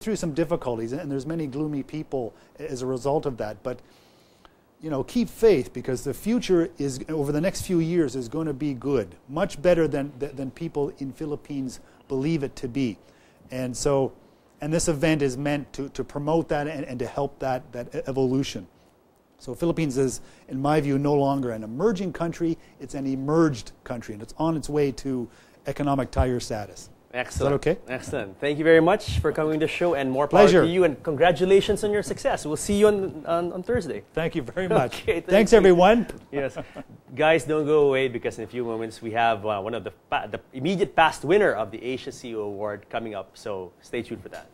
through some difficulties, and there's many gloomy people as a result of that. But keep faith, because the future is, over the next few years, is going to be good, much better than people in Philippines believe it to be. And so, and this event is meant to promote that and to help that evolution. So Philippines is, in my view, no longer an emerging country, it's an emerged country, and it's on its way to economic tiger status. Excellent. Is that okay? Excellent. Thank you very much for coming to the show, and more power to you, and congratulations on your success. We'll see you on Thursday. Thank you very much. Okay, thanks, everyone. Yes. Guys, don't go away, because in a few moments we have one of the immediate past winner of the Asia CEO Award coming up. So stay tuned for that.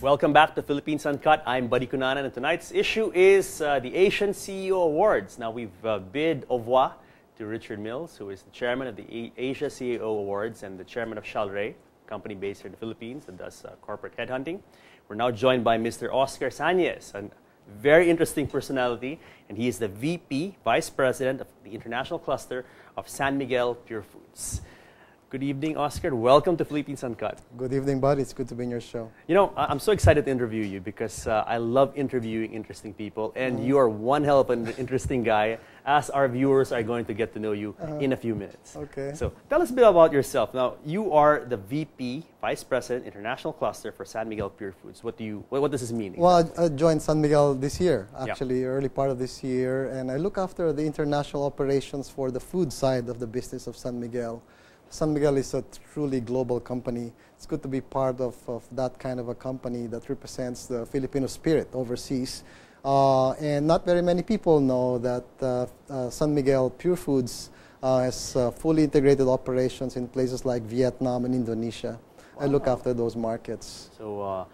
Welcome back to Philippines Uncut. I'm Buddy Cunanan, and tonight's issue is the Asian CEO Awards. Now, we've bid au revoir to Richard Mills, who is the chairman of the Asia CEO Awards and the chairman of Shalray, a company based here in the Philippines that does corporate headhunting. We're now joined by Mr. Oscar Sañez, a very interesting personality, and he is the VP, Vice President of the International Cluster of San Miguel Pure Foods. Good evening, Oscar. Welcome to Philippines Uncut. Good evening, Bud. It's good to be in your show. I'm so excited to interview you, because I love interviewing interesting people, and you are one hell of an interesting guy, as our viewers are going to get to know you in a few minutes. Okay. So tell us a bit about yourself. Now, you are the VP, Vice President, International Cluster for San Miguel Pure Foods. What does this mean? Well, I joined San Miguel this year, actually, early part of this year, and I look after the international operations for the food side of the business of San Miguel. San Miguel is a truly global company. It's good to be part of that kind of a company that represents the Filipino spirit overseas. And not very many people know that San Miguel Pure Foods has fully integrated operations in places like Vietnam and Indonesia. Wow. I look after those markets. So a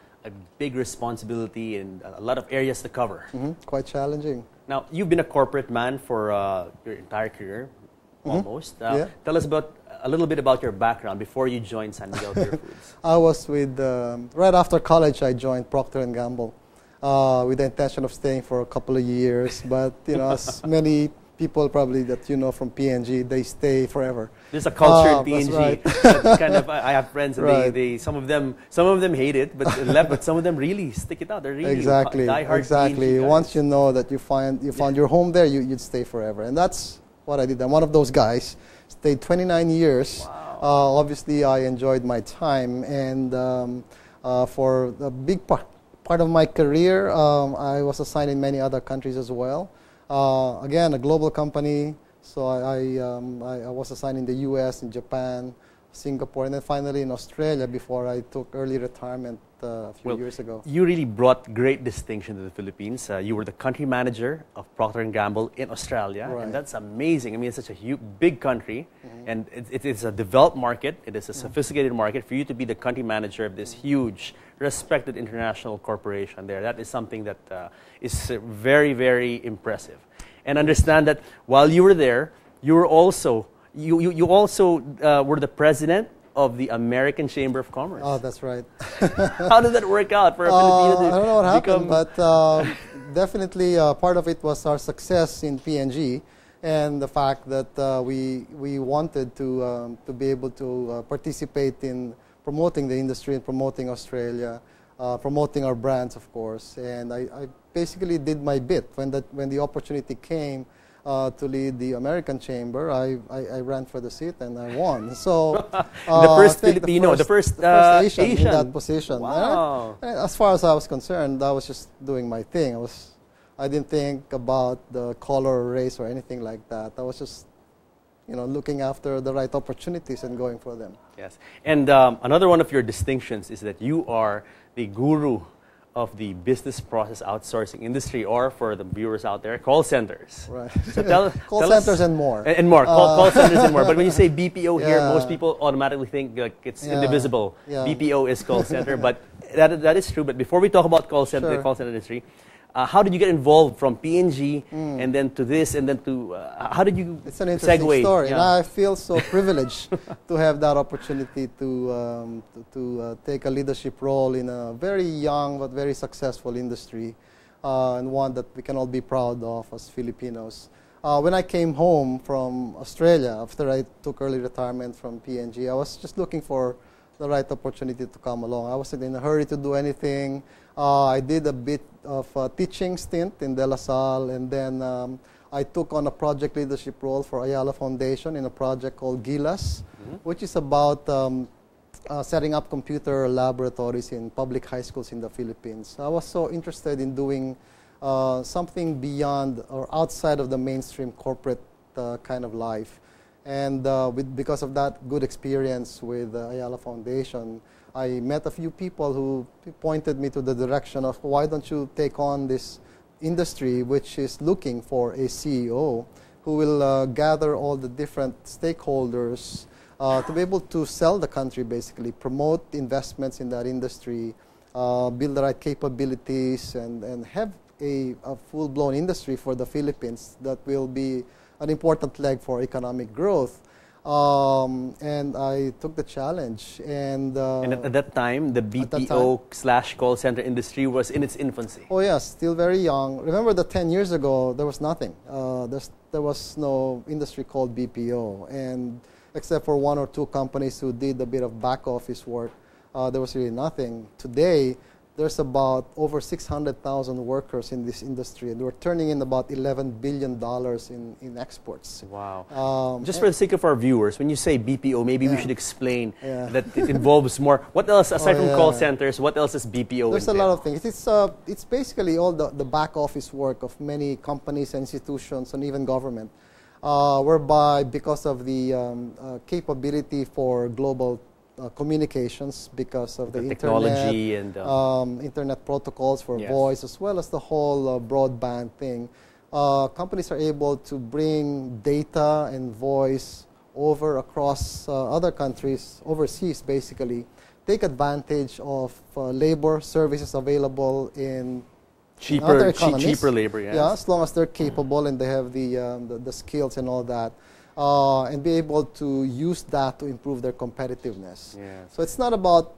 big responsibility and a lot of areas to cover. Quite challenging. Now, you've been a corporate man for your entire career, almost. Tell us a little bit about your background before you joined San Miguel Pure Foods. I was with, right after college, I joined Procter & Gamble with the intention of staying for a couple of years. But, as many people probably that from P&G, they stay forever. There's a culture in P&G. Right. I have friends, and some of them hate it, but some of them really stick it out. They're really diehard Exactly. P&G guys. Once you know that you found your home there, you'd stay forever. And that's what I did. I'm one of those guys. Stayed 29 years. Wow. Obviously, I enjoyed my time, and for a big part of my career, I was assigned in many other countries as well. Again, a global company, so I was assigned in the U.S., in Japan, Singapore, and then finally in Australia before I took early retirement a few years ago. You really brought great distinction to the Philippines. You were the country manager of Procter & Gamble in Australia, and that's amazing. I mean, it's such a big country, and it is a developed market. It is a sophisticated market. For you to be the country manager of this huge, respected international corporation there, that is something that is very, very impressive. And understand that while you were there, you were also you were the president of the American Chamber of Commerce. Oh, that's right. How did that work out for a Filipino? I don't know what happened, but definitely part of it was our success in P&G and the fact that we wanted to be able to participate in promoting the industry and promoting Australia, promoting our brands, of course. And I basically did my bit. When the opportunity came, to lead the American chamber. I ran for the seat and I won. So the first Filipino, the first Asian Asian in that position. Wow. And as far as I was concerned, I was just doing my thing. I didn't think about the color or race or anything like that. I was just looking after the right opportunities and going for them. Yes. And another one of your distinctions is that you are the guru of the business process outsourcing industry, or for the viewers out there, call centers. Right. So tell centers us, and more. And more. Call centers and more. But when you say BPO here, most people automatically think like it's indivisible. Yeah. BPO is call center. But that is true. But before we talk about call center, the call center industry, how did you get involved from P&G and then to this and then to how did you It's an interesting segue? story, Yeah. and I feel so privileged to have that opportunity to take a leadership role in a very young but very successful industry, and one that we can all be proud of as Filipinos. When I came home from Australia after I took early retirement from P&G, I was just looking for the right opportunity to come along. I wasn't in a hurry to do anything. I did a bit of a teaching stint in De La Salle, and then I took on a project leadership role for Ayala Foundation in a project called GILAS, which is about setting up computer laboratories in public high schools in the Philippines. I was so interested in doing something beyond or outside of the mainstream corporate kind of life. And because of that good experience with the Ayala Foundation, I met a few people who pointed me to the direction of why don't you take on this industry which is looking for a CEO who will gather all the different stakeholders to be able to sell the country, basically, promote investments in that industry, build the right capabilities, and have a full-blown industry for the Philippines that will be an important leg for economic growth. And I took the challenge. And at that time, the BPO/call center industry was in its infancy. Oh yes, still very young. Remember that 10 years ago, there was nothing. There was no industry called BPO. And except for one or two companies who did a bit of back office work, there was really nothing. Today, there's about over 600,000 workers in this industry, and we're turning in about $11 billion in exports. Wow. Just for the sake of our viewers, when you say BPO, maybe we should explain that it involves more. What else, aside from call centers, what else is BPO? There's a lot of things. It's basically all the back office work of many companies, institutions, and even government, whereby because of the capability for global communications, because of the technology internet, and internet protocols for voice, as well as the whole broadband thing, companies are able to bring data and voice over across other countries, overseas basically, take advantage of labor services available in other economies. Cheaper labor, yes. Yeah, as long as they're capable and they have the skills and all that. And be able to use that to improve their competitiveness. Yes. So it's not about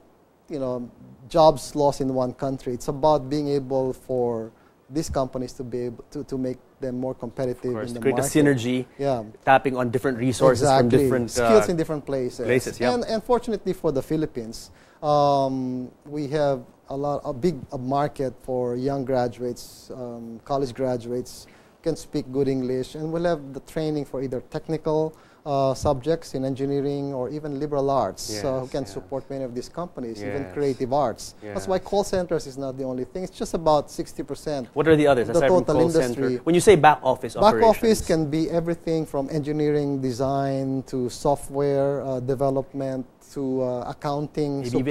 jobs lost in one country. It's about being able for these companies to be able to make them more competitive in the market. To create a synergy, tapping on different resources from different skills in different places. Yeah. And fortunately for the Philippines, we have a big market for young graduates, college graduates, can speak good English, and we'll have the training for either technical subjects in engineering or even liberal arts who can support many of these companies, even creative arts. That's why call centers is not the only thing. It's just about 60%. What are the others aside from call center? When you say back office operations? Back office can be everything from engineering design to software development to accounting. Maybe even